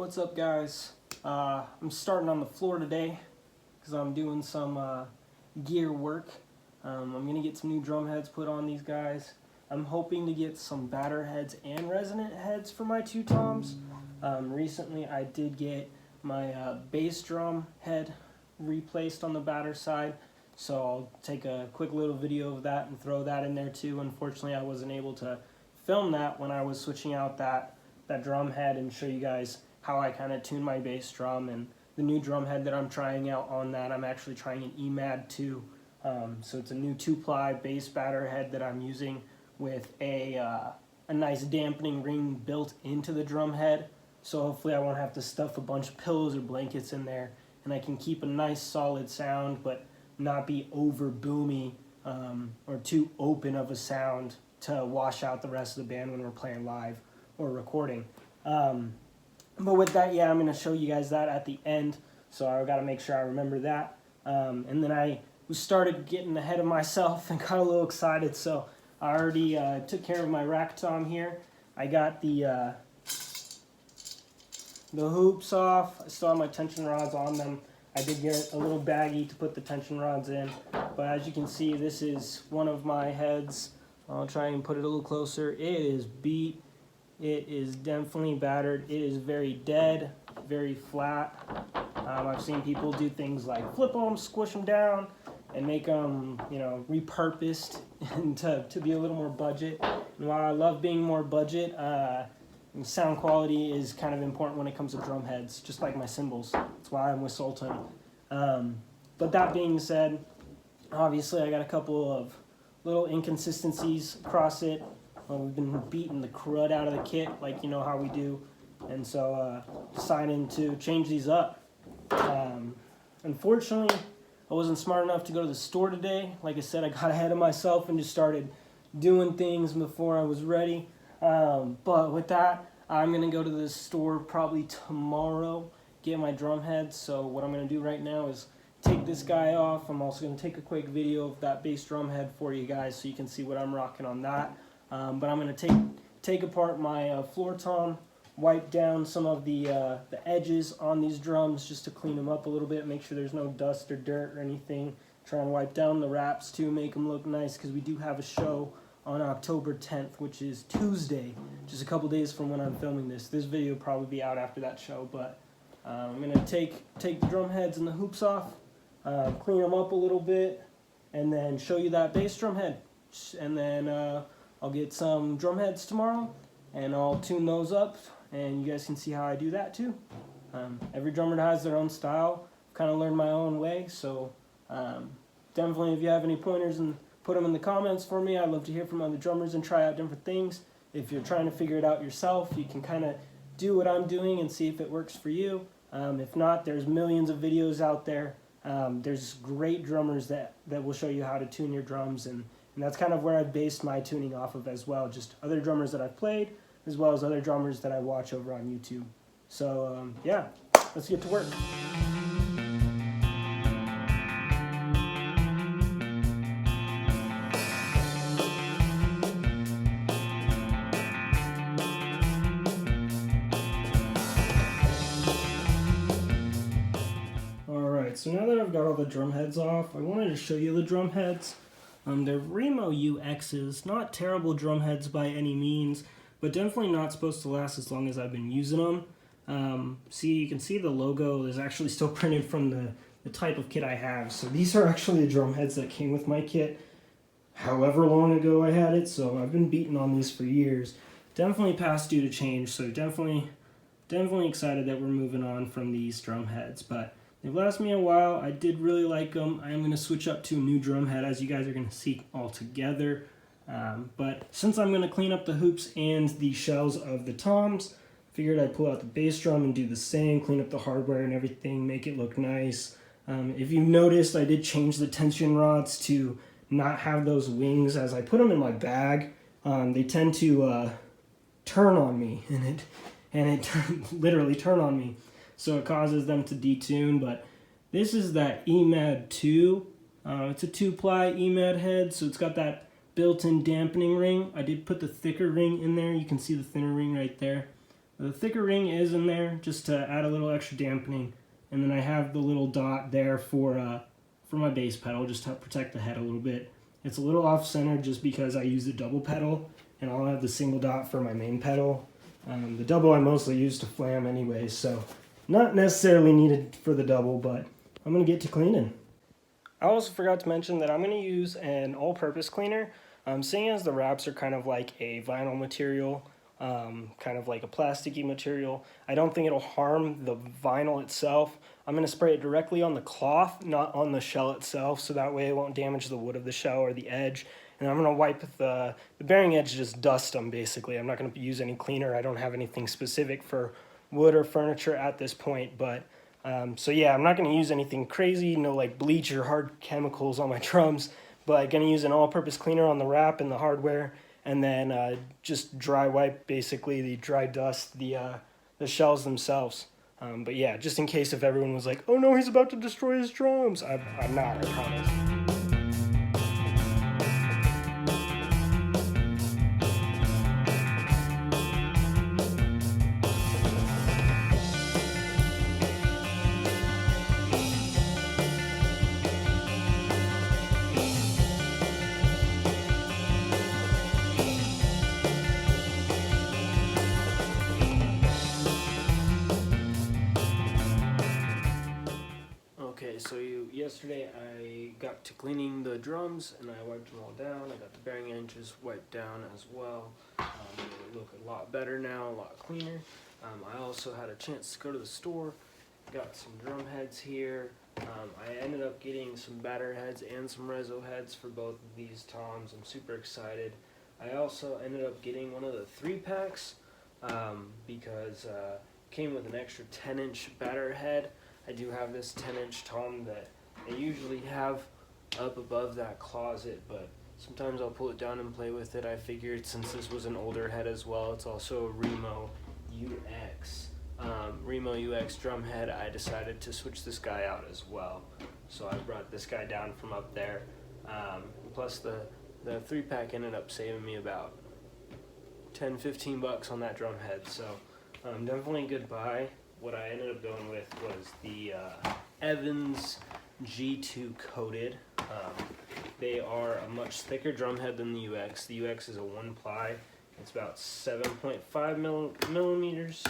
What's up, guys? I'm starting on the floor today because I'm doing some gear work. I'm going to get some new drum heads put on these guys. I'm hoping to get some batter heads and resonant heads for my two toms. Recently I did get my bass drum head replaced on the batter side, so I'll take a quick little video of that and throw that in there too. Unfortunately, I wasn't able to film that when I was switching out that drum head and show you guys how I kind of tune my bass drum. And the new drum head that I'm trying out on that, I'm actually trying an EMAD 2. So it's a new 2-ply bass batter head that I'm using with a nice dampening ring built into the drum head. So hopefully I won't have to stuff a bunch of pillows or blankets in there, and I can keep a nice solid sound but not be over boomy or too open of a sound to wash out the rest of the band when we're playing live or recording. But with that, yeah, I'm going to show you guys that at the end, so I got to make sure I remember that. And then I started getting ahead of myself and got a little excited, so I already took care of my rack tom here. I got the hoops off. I still have my tension rods on them. I did get a little baggie to put the tension rods in, but as you can see, this is one of my heads. I'll try and put it a little closer. It is beat. It is definitely battered. It is very dead, very flat. I've seen people do things like flip them, squish them down, and make them, repurposed and to be a little more budget. And while I love being more budget, sound quality is kind of important when it comes to drum heads, just like my cymbals. That's why I'm with Sultan. But that being said, obviously I got a couple of little inconsistencies across it. We've been beating the crud out of the kit, like you know how we do, and so deciding to change these up. Unfortunately, I wasn't smart enough to go to the store today. Like I said, I got ahead of myself and just started doing things before I was ready. But with that, I'm going to go to the store probably tomorrow, get my drum head. So what I'm going to do right now is take this guy off. I'm also going to take a quick video of that bass drum head for you guys so you can see what I'm rocking on that. But I'm going to take apart my floor tom, wipe down some of the edges on these drums just to clean them up a little bit, make sure there's no dust or dirt or anything. Try and wipe down the wraps too, make them look nice, because we do have a show on October 10th, which is Tuesday, just a couple days from when I'm filming this. This video will probably be out after that show, but I'm going to take the drum heads and the hoops off, clean them up a little bit, and then show you that bass drum head. And then I'll get some drum heads tomorrow, and I'll tune those up, and you guys can see how I do that too. Every drummer has their own style. I've kind of learned my own way, so definitely if you have any pointers, and put them in the comments for me. I'd love to hear from other drummers and try out different things. If you're trying to figure it out yourself, you can kind of do what I'm doing and see if it works for you. If not, there's millions of videos out there. There's great drummers that will show you how to tune your drums, and that's kind of where I've based my tuning off of as well, just other drummers that I've played, as well as other drummers that I watch over on YouTube. So yeah, let's get to work. Alright, so now that I've got all the drum heads off, I wanted to show you the drum heads. They're Remo UXs, not terrible drum heads by any means, but definitely not supposed to last as long as I've been using them. See, you can see the logo is actually still printed from the type of kit I have. So these are actually the drum heads that came with my kit however long ago I had it, so I've been beating on these for years. Definitely past due to change, so definitely excited that we're moving on from these drum heads, but they've lasted me a while. I did really like them. I am going to switch up to a new drum head, as you guys are going to see all together. But since I'm going to clean up the hoops and the shells of the toms, figured I'd pull out the bass drum and do the same, clean up the hardware and everything, make it look nice. If you've noticed, I did change the tension rods to not have those wings. As I put them in my bag, they tend to turn on me, and it literally turn on me. So it causes them to detune, but this is that EMAD 2. It's a 2-ply EMAD head, so it's got that built-in dampening ring. I did put the thicker ring in there. You can see the thinner ring right there. The thicker ring is in there just to add a little extra dampening, and then I have the little dot there for my bass pedal just to protect the head a little bit. It's a little off-center just because I use the double pedal, and I'll have the single dot for my main pedal. The double I mostly use to flam anyways, so not necessarily needed for the double, but I'm going to get to cleaning. I also forgot to mention that I'm going to use an all-purpose cleaner. Seeing as the wraps are kind of like a vinyl material, kind of like a plasticky material, I don't think it'll harm the vinyl itself. I'm going to spray it directly on the cloth, not on the shell itself, so that way it won't damage the wood of the shell or the edge. And I'm going to wipe the bearing edge, just dust them basically. I'm not going to use any cleaner. I don't have anything specific for wood or furniture at this point, but so yeah, I'm not going to use anything crazy, no like bleach or hard chemicals on my drums, but I'm going to use an all-purpose cleaner on the wrap and the hardware, and then just dry wipe basically the dry dust the shells themselves. But yeah, just in case if everyone was like, oh no, he's about to destroy his drums, I'm not, I promise. Okay, so yesterday I got to cleaning the drums and I wiped them all down. I got the bearing edges wiped down as well. They look a lot better now, a lot cleaner. I also had a chance to go to the store, got some drum heads here. I ended up getting some batter heads and some reso heads for both of these toms. I'm super excited. I also ended up getting one of the 3-packs because it came with an extra 10-inch batter head. I do have this 10-inch tom that I usually have up above that closet, but sometimes I'll pull it down and play with it. I figured since this was an older head as well, it's also a Remo UX drum head, I decided to switch this guy out as well. So I brought this guy down from up there. Plus the 3-pack ended up saving me about 10-15 bucks on that drum head, so definitely a good buy. What I ended up going with was the Evans G2 coated. They are a much thicker drum head than the UX. The UX is a 1-ply. It's about 7.5 millimeters,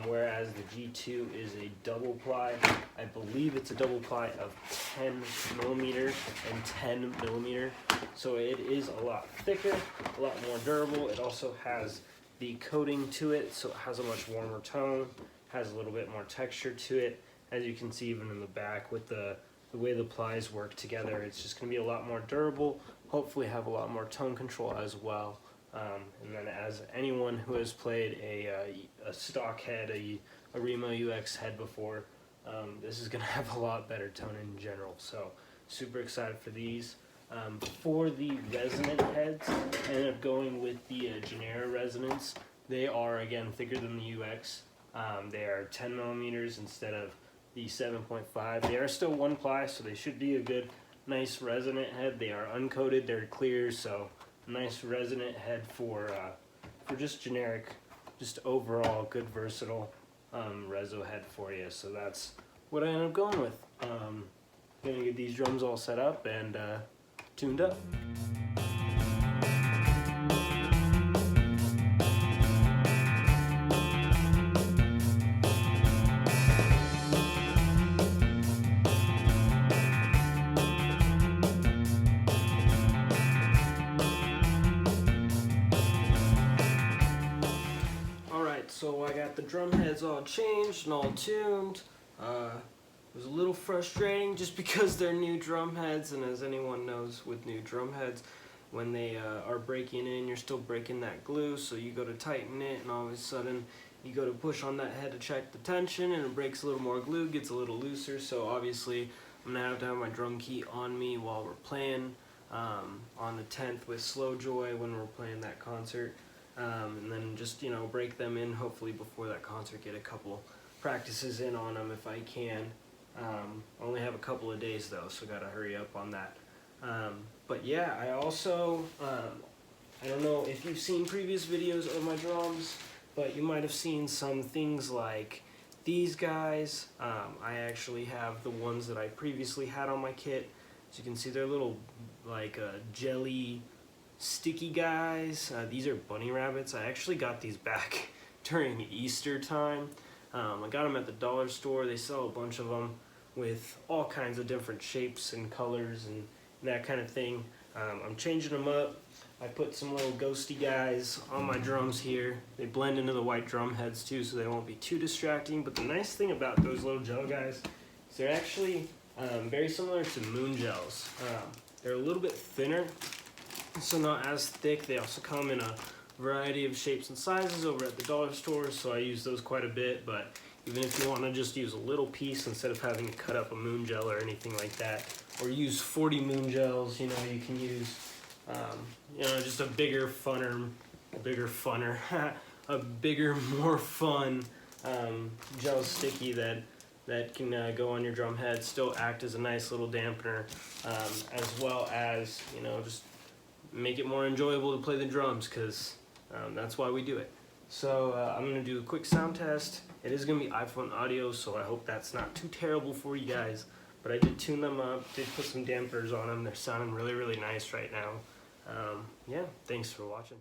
whereas the G2 is a double ply. I believe it's a double ply of 10 millimeter and 10 millimeter. So it is a lot thicker, a lot more durable. It also has the coating to it, so it has a much warmer tone. Has a little bit more texture to it, as you can see even in the back with the way the plies work together. It's just going to be a lot more durable, hopefully have a lot more tone control as well. And then as anyone who has played a stock head, a Remo UX head before, this is going to have a lot better tone in general, so super excited for these. For the resonant heads, I ended up going with the Genera resonance. They are again thicker than the UX. They are 10 millimeters instead of the 7.5. They are still 1-ply, so they should be a good, nice resonant head. They are uncoated, they're clear, so nice resonant head for just generic, just overall good, versatile reso head for you. So that's what I ended up going with. Gonna get these drums all set up and tuned up. So I got the drum heads all changed and all tuned. It was a little frustrating just because they're new drum heads, and as anyone knows with new drum heads, when they are breaking in, you're still breaking that glue, so you go to tighten it and all of a sudden you go to push on that head to check the tension and it breaks a little more glue, gets a little looser. So obviously I'm going to have my drum key on me while we're playing on the 10th with Slow Joy when we're playing that concert. And then just, you know, break them in hopefully before that concert, get a couple practices in on them if I can. I only have a couple of days though, so gotta hurry up on that. But yeah, I also, I don't know if you've seen previous videos of my drums, but you might have seen some things like these guys. I actually have the ones that I previously had on my kit. As you can see, they're little like jelly sticky guys. These are bunny rabbits. I actually got these back during Easter time. I got them at the dollar store. They sell a bunch of them with all kinds of different shapes and colors and that kind of thing. I'm changing them up. I put some little ghosty guys on my drums here. They blend into the white drum heads too, so they won't be too distracting. But the nice thing about those little gel guys is they're actually very similar to moon gels. They're a little bit thinner, so not as thick. They also come in a variety of shapes and sizes over at the dollar store, so I use those quite a bit. But even if you want to just use a little piece instead of having to cut up a moon gel or anything like that, or use 40 moon gels, you know, you can use just a bigger, more fun gel sticky that can go on your drum head, still act as a nice little dampener, as well as, you know, just make it more enjoyable to play the drums, because that's why we do it. So I'm going to do a quick sound test. It is going to be iPhone audio, so I hope that's not too terrible for you guys. But I did tune them up, did put some dampers on them. They're sounding really, really nice right now. Yeah, thanks for watching.